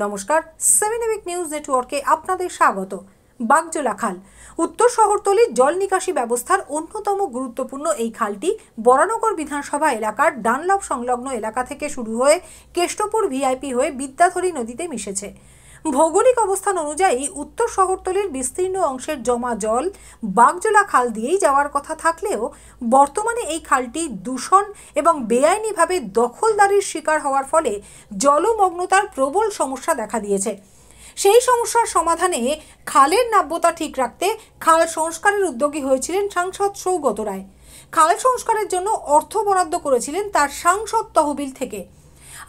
নমস্কার, 7 EPIC news নেটওয়ার্কে আপনাদের স্বাগত। বাগজোলা খাল উত্তর শহরতলির জল নিকাশি ব্যবস্থার অন্যতম গুরুত্বপূর্ণ এই খালটি বরানগর বিধানসভা এলাকার ডানলপ সংলগ্ন এলাকা থেকে শুরু হয়ে কেষ্টপুর ভিআইপি হয়ে বিদ্যাধরী নদীতে মিশেছে। ভৌগোলিক অবস্থান অনুযায়ী উত্তর শহরতলির বিস্তীর্ণ অংশের জমা জল বাগজোলা খাল দিয়েই যাওয়ার কথা থাকলেও বর্তমানে এই খালটি দূষণ এবং বেআইনিভাবে দখলদারির শিকার হওয়ার ফলে জলমগ্নতার প্রবল সমস্যা দেখা দিয়েছে। সেই সমস্যার সমাধানে খালের নাব্যতা ঠিক রাখতে খাল সংস্কারের উদ্যোগী হয়েছিলেন সাংসদ সৌগত রায়। খাল সংস্কারের জন্য অর্থ বরাদ্দ করেছিলেন তার সাংসদ তহবিল থেকে।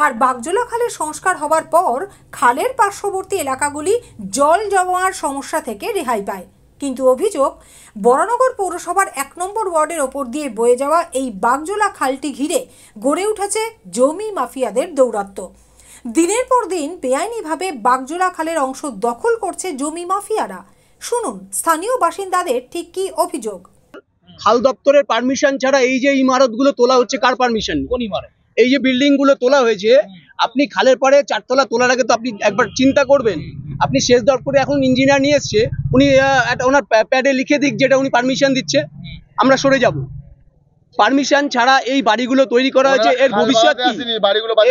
আর বাগজোলা খালের সংস্কার হওয়ার পর খালের পার্শ্ববর্তী এলাকাগুলি জল জমার সমস্যা থেকে রেহাই পায়। কিন্তু অভিযোগ, বরানগর পৌরসভার 1 নম্বর ওয়ার্ডের ওপর দিয়ে বয়ে যাওয়া এই বাগজোলা খালটি ঘিরে গড়ে উঠেছে জমি মাফিয়াদের দৌরাত্ম্য। দিনের পর দিন বেআইনিভাবে বাগজোলা খালের অংশ দখল করছে জমি মাফিয়ারা। শুনুন স্থানীয় বাসিন্দাদের ঠিক কি অভিযোগ। খাল দপ্তরের পারমিশন ছাড়া এই যে ইমারতগুলো তোলা হচ্ছে, কার পারমিশন? কোন ইমারত? এই যে বিল্ডিং গুলো তোলা হয়েছে, আপনি খালের পাড়ে 4 তলা তোলার আগে তো আপনি একবার চিন্তা করবেন। আপনি শেষ দপ্তরে এখন ইঞ্জিনিয়ার নিয়ে এসছে, উনি ওনার প্যাডে লিখে দিক যেটা উনি পারমিশন দিচ্ছে, আমরা সরে যাব। পারমিশন ছাড়া এই বাড়িগুলো তৈরি করা হয়েছে, এর ভবিষ্যৎ কি?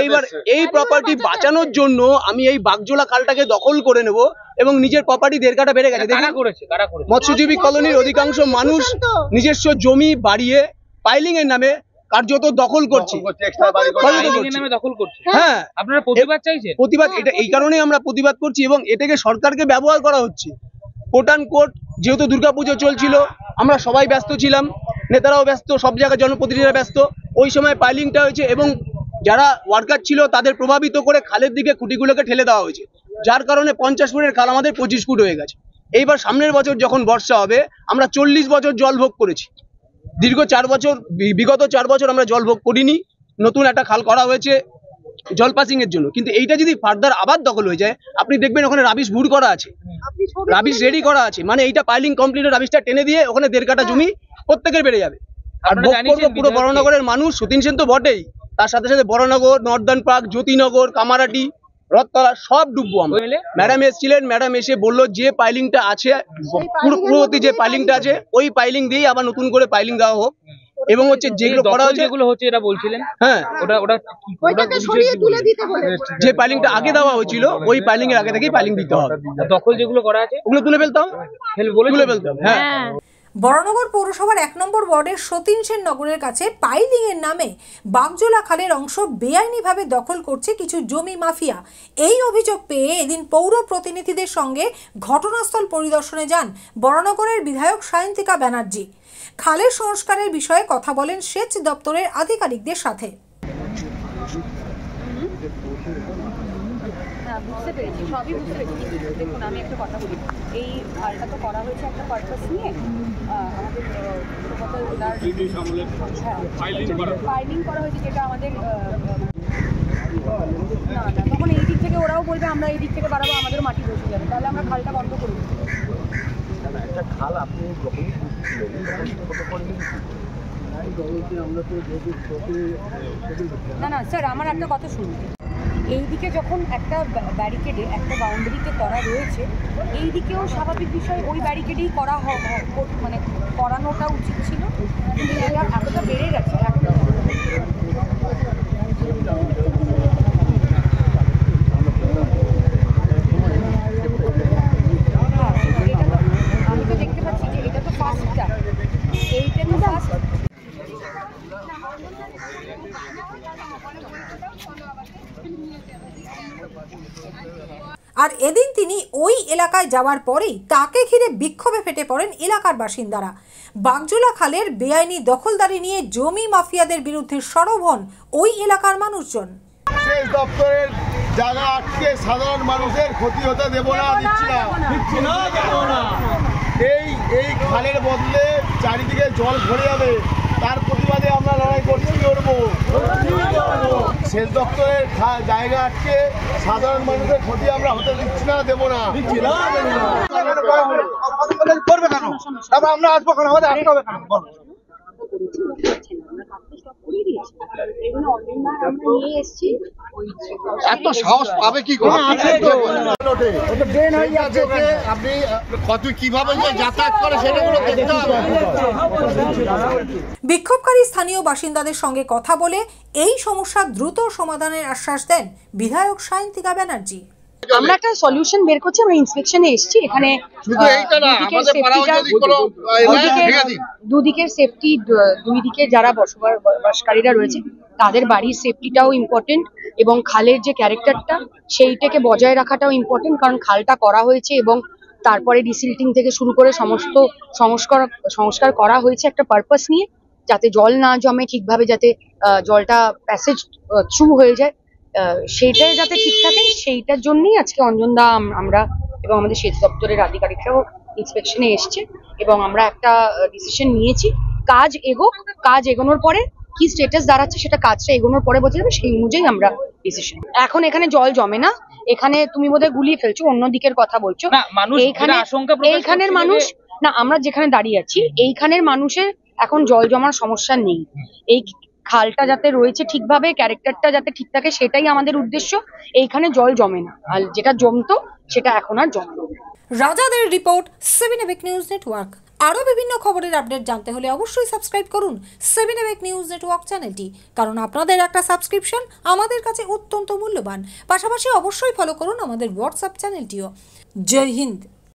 এইবার এই প্রপার্টি বাঁচানোর জন্য আমি এই বাগজোলা খালটাকে দখল করে নেব এবং নিজের প্রপার্টি 1.5 কাঠা বেড়ে গেছে। মৎস্যজীবী কলোনির অধিকাংশ মানুষ নিজস্ব জমি বাড়িয়ে পাইলিং এর নামে কার্যত দখল করছে। হ্যাঁ, আপনারা প্রতিবাদ চাইছেন? প্রতিবাদ এটা এই কারণেই আমরা প্রতিবাদ করছি এবং এটাকে সরকারকে ব্যবহার করা হচ্ছে। কোট অ্যান্ড কোট, যেহেতু দুর্গাপুজো চলছিল, আমরা সবাই ব্যস্ত ছিলাম, নেতারাও ব্যস্ত, সব জায়গায় জনপ্রতিনিধিরা ব্যস্ত। ওই সময় পাইলিংটা হয়েছে এবং যারা ওয়ার্কার ছিল তাদের প্রভাবিত করে খালের দিকে খুঁটিগুলোকে ঠেলে দেওয়া হয়েছে, যার কারণে 50 ফুটের খাল আমাদের 25 ফুট হয়ে গেছে। এইবার সামনের বছর যখন বর্ষা হবে, আমরা 40 বছর জল ভোগ করেছি। দীর্ঘ 4 বছর, বিগত 4 বছর আমরা জল ভোগ করিনি। নতুন একটা খাল করা হয়েছে জল পাসিং এর জন্য, কিন্তু এইটা যদি ফার্দার আবার দখল হয়ে যায়, আপনি দেখবেন ওখানে রাবিশ ভুড় করা আছে, রাবিশ রেডি করা আছে। মানে এইটা পাইলিং কমপ্লিট, রাবিশটা টেনে দিয়ে ওখানে 1.5 কাঠা জমি প্রত্যেকের বেড়ে যাবে। আর ভোগ করবো পুরো বরানগরের মানুষ। সতীন সেন তো বটেই, তার সাথে সাথে বরানগর, নর্দার্ন পার্ক, জ্যোতিনগর, কামারাটি, রথতলা সব ডুববো আমরা। ম্যাডাম এসেছিলেন, ম্যাডাম এসে বললো যে পাইলিংটা আছে, পূর্ববর্তী যে পাইলিংটা আছে, ওই পাইলিং দিয়েই আবার নতুন করে পাইলিং দেওয়া হোক। এবং হচ্ছে যেগুলো করা হচ্ছে, যেগুলো হচ্ছে এটা বলছিলেন, হ্যাঁ ওটাকে সরিয়ে তুলে দিতে বলে, যে পাইলিংটা আগে দেওয়া হয়েছিল ওই পাইলিং এর আগে থেকেই পাইলিং দিতে হবে। দখল যেগুলো করা আছে ওগুলো তুলে ফেলতে হবে, তুলে ফেলতে হবে। হ্যাঁ, বরানগর পৌরসভার 1 নম্বর ওয়ার্ডের সতীন সেন নগরের কাছে পাইলিং এর নামে বাগজোলা খালের অংশ বেআইনিভাবে দখল করছে কিছু জমি মাফিয়া। এই অভিযোগ পেয়ে এদিন পৌর প্রতিনিধিদের সঙ্গে ঘটনাস্থল পরিদর্শনে যান বরানগরের বিধায়ক সায়ন্তিকা ব্যানার্জি। খালের সংস্কারের বিষয়ে কথা বলেন সেচ দপ্তরের আধিকারিকদের সাথে। বুঝতে পেরেছি, সবই বুঝতে পেরেছি। দেখুন, আমি একটা কথা বলি, এই খালটা তো করা হয়েছে একটা পারপাস নিয়ে। আমাদের পাইলিং করা হয়েছে, যেটা আমাদের না তখন এই দিক থেকে ওরাও বলবে আমরা এই দিক থেকে বাড়াবো, আমাদেরও মাটি বসে যাবে, তাহলে আমরা খালটা বন্ধ করে দেবো। একটা খাল আপনি না স্যার, আমার একটা কথা শুনুন। এইদিকে যখন একটা ব্যারিকেডে একটা বাউন্ডারিতে করা রয়েছে, এই দিকেও স্বাভাবিক বিষয় ওই ব্যারিকেডেই করা মানে করানোটা উচিত ছিল, কিন্তু এটা এতটা বেড়ে গেছে। আমি তো দেখতে পাচ্ছি যে এটা তো ফার্স্টটা, এইটা তো ফার্স্ট। আর এদিন তিনি ওই এলাকায় যাওয়ার পরেই তাকে ঘিরে বিক্ষোভে ফেটে পড়েন এলাকার বাসিন্দারা। বাগজোলা খালের বেআইনি দখলদারি নিয়ে জমি মাফিয়াদের বিরুদ্ধে সরব হন ওই এলাকার মানুষজন। সেচ দপ্তরের জায়গা আটকে সাধারণ মানুষের ক্ষতি হতে দেব না, দিচ্ছি না। এই খালের বদলে চারিদিকে জল ভরে যাবে, তার প্রতিবাদে আমরা লড়াই করছি, লড়বো। সেচ দপ্তরের জায়গা আটকে সাধারণ মানুষের ক্ষতি আমরা হতে দিচ্ছি না, দেবো না। করবে কেন? তারপর আমরা আসবো কেন? আমাদের আসতে হবে কেন? আমরা কাজ তো সব করে দিয়েছি, এগুলো অলরেডি আমরা নিয়ে এসেছি। এত সাহস পাবে কি করে? আপনি কত কিভাবে যে যাতায়াত করে সেটাগুলো দেখতে হবে। বিক্ষোভকারী স্থানীয় বাসিন্দাদের সঙ্গে কথা বলে এই সমস্যা দ্রুত সমাধানের আশ্বাস দেন বিধায়ক সায়ন্তিকা ব্যানার্জি। আমরা একটা সলিউশন বের করছি, আমরা ইন্সপেকশনে এসেছি। এখানে শুধু এইটা না, আমাদের পাড়াও যদি কোনো ভেঙে দিন। দুদিকের সেফটি, দুই দিকে যারা বসবাসকারীরা রয়েছে তাদের বাড়ির সেফটিটাও ইম্পর্টেন্ট, এবং খালের যে ক্যারেক্টারটা সেইটাকে বজায় রাখাটাও ইম্পর্টেন্ট। কারণ খালটা করা হয়েছে এবং তারপরে ডিসিল্টিং থেকে শুরু করে সমস্ত সংস্কার করা হয়েছে একটা পারপাস নিয়ে, যাতে জল না জমে ঠিকভাবে, যাতে জলটা প্যাসেজ থ্রু হয়ে যায়, সেইটাই যাতে ঠিক থাকে। সেইটার জন্যই আজকে অঞ্জনদা, আমরা এবং আমাদের সেচ দপ্তরের আধিকারিকরাও ইন্সপেকশনে এসছে, এবং আমরা একটা ডিসিশন নিয়েছি। কাজ এগোনোর পরে কি স্টেটাস দাঁড়াচ্ছে সেটা কাজটা এগোনোর পরে বোঝা যাবে, সেই অনুযায়ী আমরা ডিসিশন। এখন এখানে জল জমে না, এখানে তুমি বোধহয় গুলিয়ে ফেলছো, অন্য দিকের কথা বলছো। এইখানের মানুষ না, আমরা যেখানে দাঁড়িয়ে আছি এইখানের মানুষের এখন জল জমার সমস্যা নেই। এই খালটা যাতে রয়েছে ঠিকভাবে, ক্যারেক্টারটা যাতে ঠিক থাকে, সেটাই আমাদের উদ্দেশ্য। এইখানে জল জমে না, আর যেটা জমতো সেটা এখন আর জমে না। রাজাদের রিপোর্ট, 7 এবেক নিউজ নেটওয়ার্ক। আরও বিভিন্ন খবরের আপডেট জানতে হলে অবশ্যই সাবস্ক্রাইব করুন 7 এবেক নিউজ নেটওয়ার্ক চ্যানেলটি, কারণ আপনাদের একটা সাবস্ক্রিপশন আমাদের কাছে অত্যন্ত মূল্যবান। পাশাপাশি অবশ্যই ফলো করুন আমাদের হোয়াটসঅ্যাপ চ্যানেলটিও। জয় হিন্দ।